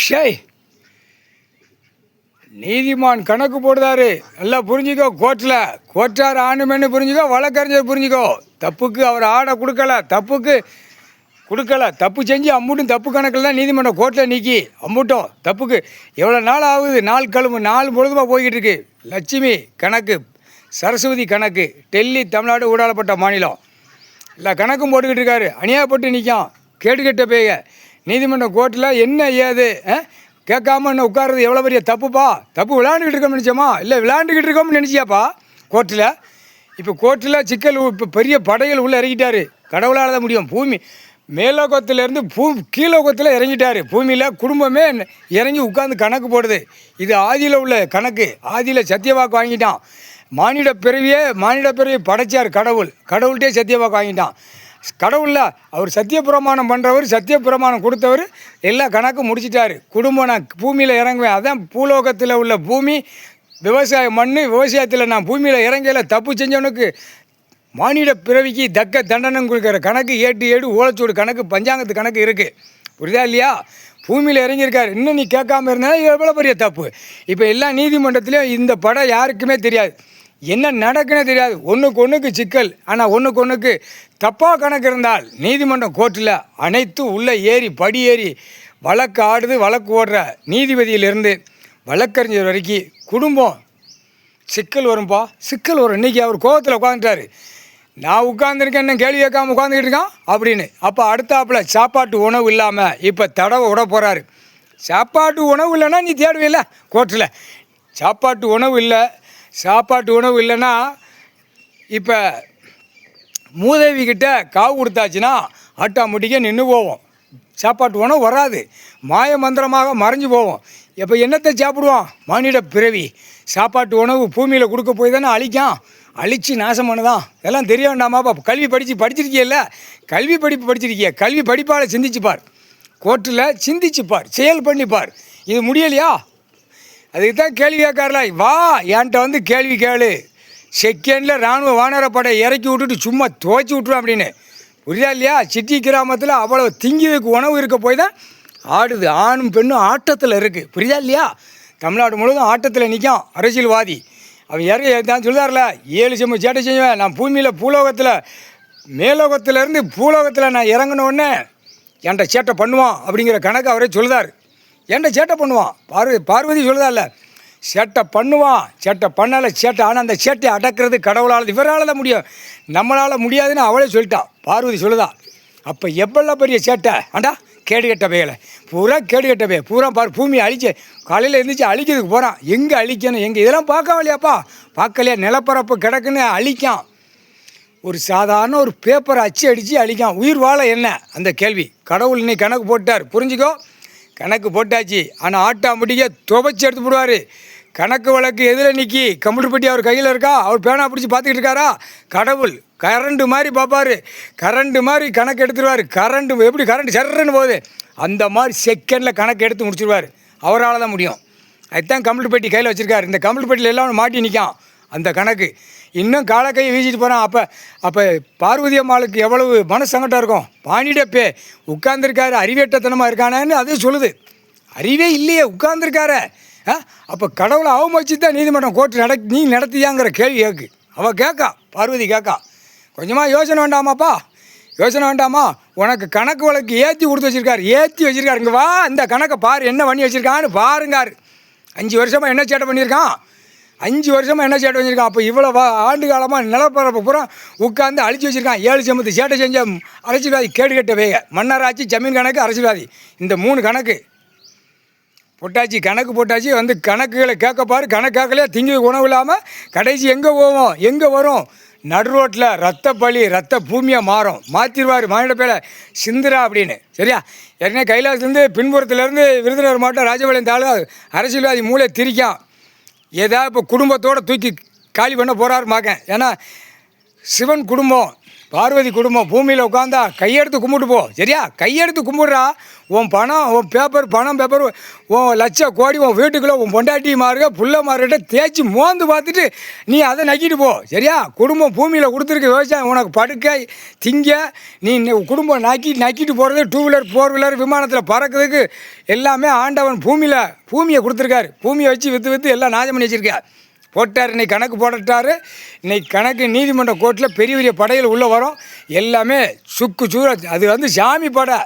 ஷேய், நீதிமான் கணக்கு போடுதாரு. நல்லா புரிஞ்சுக்கோ. கோர்ட்டார் ஆணுமென்னு புரிஞ்சுக்கோ, வழக்கறிஞர் புரிஞ்சுக்கோ. தப்புக்கு அவர் ஆடை கொடுக்கல, தப்பு செஞ்சு அம்மூட்டும் தப்பு கணக்கில் தான் நீதிமன்றம் கோர்ட்டில் நீக்கி அம்மூட்டும் தப்புக்கு எவ்வளோ நாள் ஆகுது? நாலு பொழுதுமா போய்கிட்டு இருக்கு. லட்சுமி கணக்கு, சரஸ்வதி கணக்கு, டெல்லி தமிழ்நாடு ஊடாளப்பட்ட மாநிலம் எல்லா கணக்கும் போட்டுக்கிட்டு இருக்காரு. அநியாயப்பட்டு நிற்கான் கேட்டுக்கிட்ட பேய. நீதிமன்றம் கோர்ட்டில் என்ன ஏது கேட்காம என்ன உட்கார்றது எவ்வளோ பெரிய தப்புப்பா. தப்பு விளையாண்டுக்கிட்டு இருக்கோம்னு நினச்சோமா? இல்லை விளையாண்டுக்கிட்டு இருக்கோம்னு நினச்சியாப்பா கோர்ட்டில்? இப்போ கோர்ட்டில் சிக்கல் இப்போ பெரிய படைகள் உள்ளே இறங்கிட்டார். கடவுளால் தான் முடியும். பூமி மேலோகத்திலேருந்து கீழோகத்தில் இறங்கிட்டார். பூமியில் குடும்பமே இறங்கி உட்காந்து கணக்கு போடுது. இது ஆதியில் உள்ள கணக்கு. ஆதியில் சத்தியவாக்கு வாங்கிட்டான். மானிட பிறவியை படைச்சார் கடவுள்கிட்டே சத்தியவாக்கு வாங்கிட்டான். கடவுளில் அவர் சத்தியப்பிரமாணம் பண்ணுறவர், சத்தியப்பிரமாணம் கொடுத்தவர் எல்லா கணக்கும் முடிச்சிட்டாரு. குடும்பம் நான் பூமியில் இறங்குவேன். அதான் பூலோகத்தில் உள்ள பூமி விவசாய மண். விவசாயத்தில் நான் பூமியில் இறங்கையில் தப்பு செஞ்சவனுக்கு மானிட பிறவிக்கு தக்க தண்டனை கொடுக்குற கணக்கு ஏடு ஓலைச்சோடு கணக்கு, பஞ்சாங்கத்து கணக்கு இருக்குது. புரியுதா இல்லையா? பூமியில் இறங்கியிருக்காரு. இன்னும் நீ கேட்காம இருந்தால் எவ்வளோ பெரிய தப்பு. இப்போ எல்லா நீதிமன்றத்துலேயும் இந்த படம் யாருக்குமே தெரியாது, என்ன நடக்குன்னே தெரியாது. ஒன்றுக்கு சிக்கல். ஆனால் ஒன்றுக்கு தப்பாக கணக்கு இருந்தால் நீதிமன்றம் கோர்ட்டில் அனைத்து உள்ளே படி ஏறி வழக்கு ஆடுது. வழக்கு ஓடுற நீதிபதியிலிருந்து வழக்கறிஞர் வரைக்கும் குடும்பம் சிக்கல் வரும்பா, சிக்கல் வரும். இன்றைக்கி அவர் கோபத்தில் உட்காந்துட்டார். நான் உட்காந்துருக்கேன், என்ன கேள்வி கேட்காம உட்காந்துக்கிட்டு இருக்கான் அப்படின்னு. அப்போ அடுத்தாப்பில் சாப்பாட்டு உணவு இல்லாமல் இப்போ தடவை விட போகிறாரு. சாப்பாட்டு உணவு இல்லைன்னா நீ தேடுவில்ல கோர்ட்டில். சாப்பாட்டு உணவு இல்லைன்னா இப்போ மூதேவிக்கிட்ட காவு கொடுத்தாச்சுன்னா ஆட்டாமுட்டிக்க நின்று போவோம். சாப்பாட்டு உணவு வராது, மாய மந்திரமாக மறைஞ்சு போவோம். இப்போ என்னத்தை சாப்பிடுவோம்? மானிட பிறவி. சாப்பாட்டு உணவு பூமியில் கொடுக்க போய் தானே அழிச்சு நாசம் பண்ணுதான். இதெல்லாம் தெரிய வேண்டாமாப்பா? கல்வி படிச்சிருக்கியல்ல, கல்வி படிச்சிருக்கிய. கல்வி படிப்பால் சிந்திச்சுப்பார், கோர்ட்டில் சிந்திச்சுப்பார், செயல் பண்ணிப்பார். இது முடியலையா? அதுக்கு தான் கேள்வி கேட்காரல. வா என்கிட்ட வந்து கேள்வி கேளு. செகண்டில் இராணுவ வானரப்படை இறக்கி விட்டுட்டு சும்மா துவைச்சி விட்டுருவேன் அப்படின்னு. புரியுதா இல்லையா? சிட்டி கிராமத்தில் அவ்வளோ திங்கிக்கு உணவு இருக்க போய் தான் ஆடுது. ஆணும் பெண்ணும் ஆட்டத்தில் இருக்குது. புரியுதா இல்லையா? தமிழ்நாடு முழுவதும் ஆட்டத்தில் நிற்கும் அரசியல்வாதி. அவன் தான் சொல்லுதார்ல, 7 செம்ம சேட்டை செய்வேன் நான் பூமியில் மேலோகத்திலேருந்து பூலோகத்தில் நான் இறங்கினோடனே என்கிட்ட சேட்டை பண்ணுவான் அப்படிங்கிற கணக்கு அவரே சொல்லுதார். என்கிட்ட சேட்டை பண்ணுவான். பார்வதி சொல்லுதார்ல, சேட்டை பண்ணுவான், சேட்டை பண்ணலை சேட்டை. ஆனால் அந்த சேட்டை அடக்கிறது கடவுளால், இவரால் தான் முடியும், நம்மளால் முடியாதுன்னு அவளே சொல்லிட்டான். பார்வதி சொல்லுதா. அப்போ எவ்வளோ பெரிய சேட்டை ஆண்டா, கேடுகட்ட பையலை பூரா கேடுகட்ட பைய பூரா பூமியை அழிச்சு காலையில் எழுந்திரிச்சு அழிக்கிறதுக்கு போகிறான். எங்கே அழிக்கணும்? இதெல்லாம் பார்க்கலையாப்பா? பார்க்கலையா? நிலப்பரப்பு கிடக்குன்னு அழிக்கான். ஒரு சாதாரண ஒரு பேப்பரை அடித்து அழிக்கான். உயிர் வாழ என்ன? அந்த கேள்வி கடவுள் இன்னைக்கு கணக்கு போட்டார். புரிஞ்சுக்கோ, கணக்கு போட்டாச்சு. ஆனால் ஆட்டாமுட்டிக்க துவைச்சி எடுத்து போடுவார். கணக்கு வழக்கு எதில் நிற்கி கம்ப்யூட்டர் பெட்டி அவர் கையில் இருக்கா? அவர் பேனா பிடிச்சி பார்த்துக்கிட்டு இருக்காரா? கடவுள் கரண்டு மாதிரி பார்ப்பார். கரண்டு மாதிரி கணக்கு எடுத்துருவார். எப்படி கரண்ட் சர்றன்னு போகுது அந்த மாதிரி செகண்டில் கணக்கு எடுத்து முடிச்சிருவார். அவரால் தான் முடியும். அதுதான் கம்ப்யூட்டர் பெட்டி கையில் வச்சுருக்காரு. இந்த கம்ப்யூட்டர் பெட்டியில் எல்லாம் மாட்டி நிற்கான் அந்த கணக்கு. இன்னும் காலக்கையை வீசிட்டு போகிறான். அப்போ பார்வதி அம்மாளுக்கு எவ்வளவு மனசங்கட்டம் இருக்கும். பாண்டிடப்பே உட்கார்ந்துருக்காரு, அறிவேட்டத்தனமாக இருக்கானேன்னு அது சொல்லுது. அறிவே இல்லையே, உட்கார்ந்துருக்காரு. அப்போ கடவுளை அவமதிச்சு தான் நீதிமன்றம் கோர்ட்டு நீ நடத்தியாங்கிற கேள்வி அவள் கேட்கா. பார்வதி கேட்கா. கொஞ்சமாக யோசனை வேண்டாமாப்பா? யோசனை வேண்டாமா? உனக்கு கணக்கு வழக்கு ஏற்றி வச்சுருக்காரு. இங்கே வா, இந்த கணக்கை பாரு, என்ன பண்ணி வச்சுருக்கான்னு பாருங்காரு. 5 வருஷமாக என்ன சேட்டை பண்ணியிருக்கான்? அப்போ இவ்வளோ ஆண்டு காலமாக நிலப்பரப்பு பூரா உட்காந்து அழிச்சு வச்சுருக்கான். 7 செம்மத்து சேட்டை செஞ்ச அரசியல்வாதி, கேடுகட்ட வேக மன்னராட்சி, ஜமீன் கணக்கு, அரசியல்வாதி. இந்த 3 கணக்கு போட்டாச்சு. கணக்கு போட்டாச்சு. வந்து கணக்குகளை கேட்கப்பாரு. கணக்கு கேட்கலையே திங்க உணவு இல்லாமல் கடைசி எங்கே வரும்? நடு ரோட்டில் ரத்த பூமியாக மாற்றிடுவார். மாநில பேரை சிந்துரா அப்படின்னு. சரியா? ஏற்கனவே கைலாசத்துலேருந்து பின்புறத்துலேருந்து விருதுநகர் மாவட்டம் ராஜபாளையம் தாலுகா அரசியல்வாதி மூளை திரிக்கான். ஏதாவது இப்போ குடும்பத்தோடு தூக்கி காலி பண்ண போகிறாரு மாக்கேன். ஏன்னா சிவன் குடும்பம் பார்வதி குடும்பம் பூமியில் உட்காந்தா கையெடுத்து கும்பிட்டு போ, சரியா? கையெடுத்து கும்பிட்றா. உன் பணம், உன் பேப்பர், உன் லட்சம் கோடி உன் வீட்டுக்குள்ளே உன் பொண்டாட்டி மாறுக புள்ள மாறுகிட்ட தேய்ச்சி மோந்து பார்த்துட்டு நீ அதை நக்கிட்டு போ, சரியா? குடும்பம் பூமியில் கொடுத்துருக்க விவசாயம் உனக்கு படுக்க திங்க. நீ குடும்பம் நக்கிட்டு போகிறது 2 வீலர் 4 வீலர் விமானத்தில் பறக்கிறதுக்கு எல்லாமே ஆண்டவன் பூமியை கொடுத்துருக்காரு. பூமியை வச்சு விற்று எல்லாம் நாசம் பண்ணி வச்சுருக்கா போட்டார். இன்னைக்கு கணக்கு போட்டுட்டார். இன்னைக்கு கணக்கு நீதிமன்ற கோர்ட்டில் பெரிய படையில் உள்ளே வரும். எல்லாமே சுக்கு சூற. அது சாமி படை.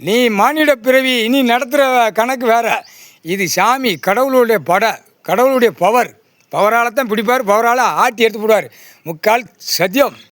நீ மானிட பிறவி இனி நடத்துகிற கணக்கு வேறு. இது சாமி கடவுளுடைய படை, கடவுளுடைய பவரால் தான் பிடிப்பார். பவரால் ஆட்டி எடுத்து போடுவார். முக்கால் சத்தியம்.